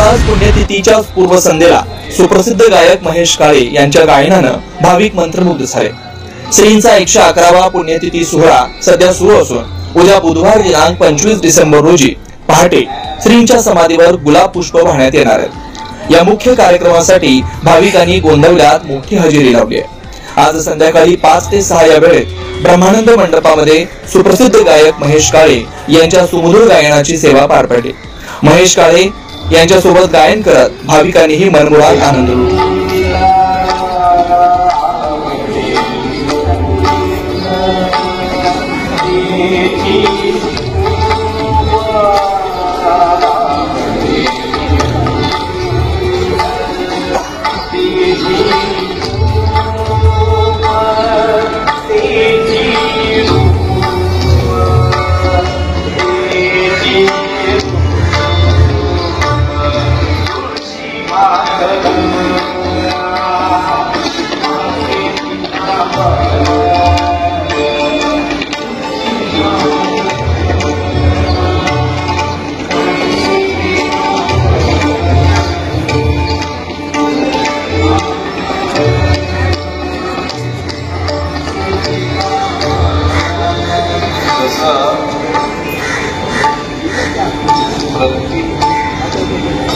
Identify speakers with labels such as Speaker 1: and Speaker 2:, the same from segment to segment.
Speaker 1: आज पुण्यतिथीच्या पूर्वसंध्येला सुप्रसिद्ध गायक महेश काळे यांच्या गायनानं भाविक मंत्रमुग्ध झाले। श्रींचा 111वा पुण्यतिथी सोहळा सध्या सुरू असून उद्या बुधवार दिनांक 25 डिसेंबर रोजी पहाटे श्रींच्या समाधीवर गुलाब पुष्प वाहण्यात येणार आहे। या मुख्य कार्यक्रमासाठी भाविकांनी गोंधवल्यात मोठी हजेरी लावली आहे। आज संध्याकाळी 5 ते 6 या वेळेत ब्रह्मानंद मंडपामध्ये सुप्रसिद्ध गायक महेश काळे यांच्या सुमधुर गायनाची सेवा पार पडली। महेश काळे यांच्या सोबत गायन करत भाविकांनीही मनमुराद आनंद लुटला।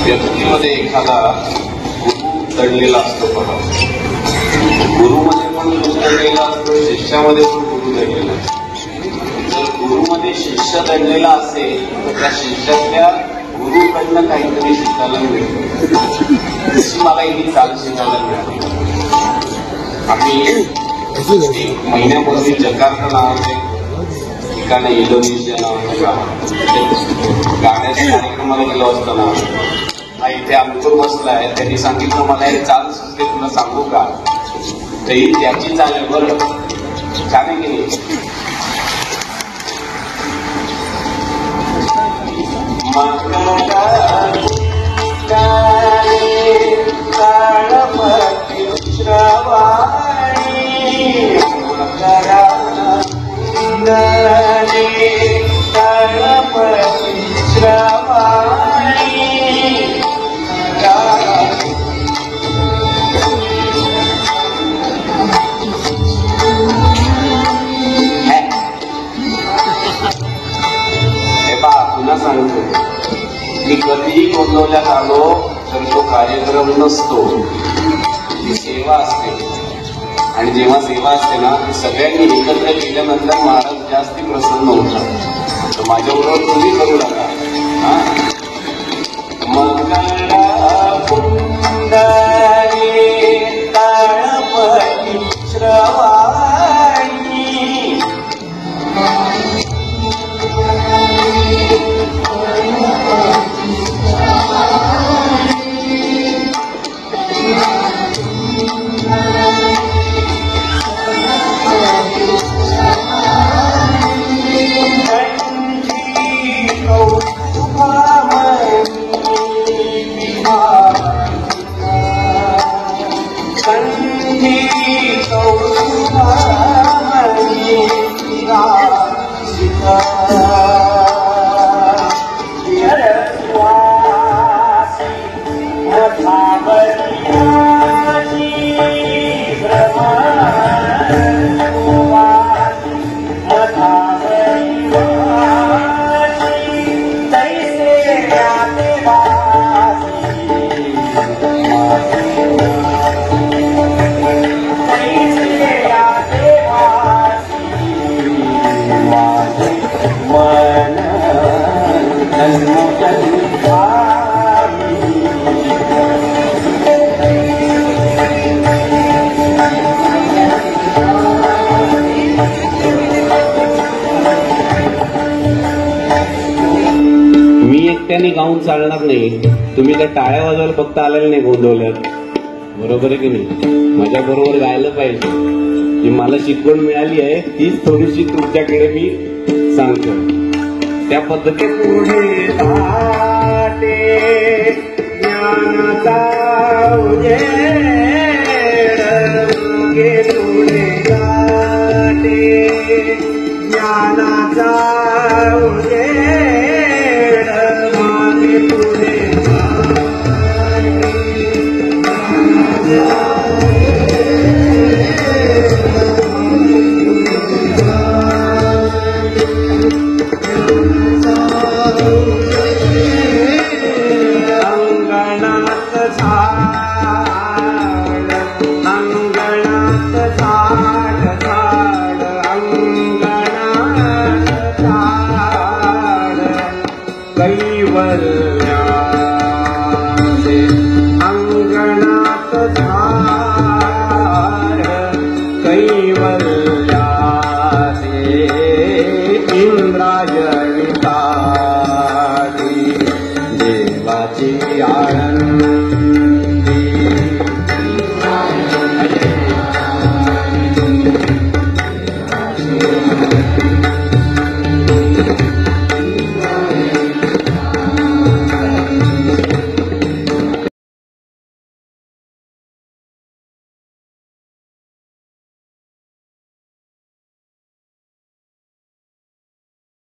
Speaker 2: व्यक्तीमध्ये एखादा गुरु दडलेला असतो बघा। गुरुमध्ये पण गुरु दडलेला असतो, शिष्यामध्ये पण गुरु दडलेला असतो। जर गुरुमध्ये शिष्य दडलेला असेल तर त्या शिष्यातल्या गुरुकडनं काहीतरी शिकायला मिळतं। तशी मला ही चाल शिकायला मिळाली। आम्ही महिन्यापूर्वी जकार्ता नावाचे ठिकाणी इंडोनेशिया नावाच्या गाण्याच्या कार्यक्रमाला गेलो असताना इथे अंकुर बसलाय, त्यांनी सांगितलं मला हे चाल सुचते, तुला सांगू का? तरी त्याची चाल आहे बरं, छान आहे की नाही? मी कधीही गोंधवल्यात आलो तर तो कार्यक्रम नसतो, ती सेवा असते। आणि जेव्हा सेवा असते ना ती सगळ्यांनी एकत्र केल्यानंतर महाराज जास्ती प्रसन्न होतात। तर माझ्याबरोबर तुम्ही करू नका।
Speaker 3: एकट्याने गाऊन चालणार नाही, तुम्ही त्या टाळ्या वाजवायला फक्त आलेले नाही गोंधवल्यात, बरोबर आहे की नाही? माझ्या बरोबर गायला पाहिजे। जी मला शिकवण मिळाली आहे तीच थोडीशी तुमच्याकडे मी सांगतो, त्या पद्धतीने पुढे ताटे ज्ञानाचा उजेड, पुढे ताटे ज्ञानाचा उजेड, मागे पुढे कैवल्यासे अंगणात झाड कैवल्यासे इंद्रायणी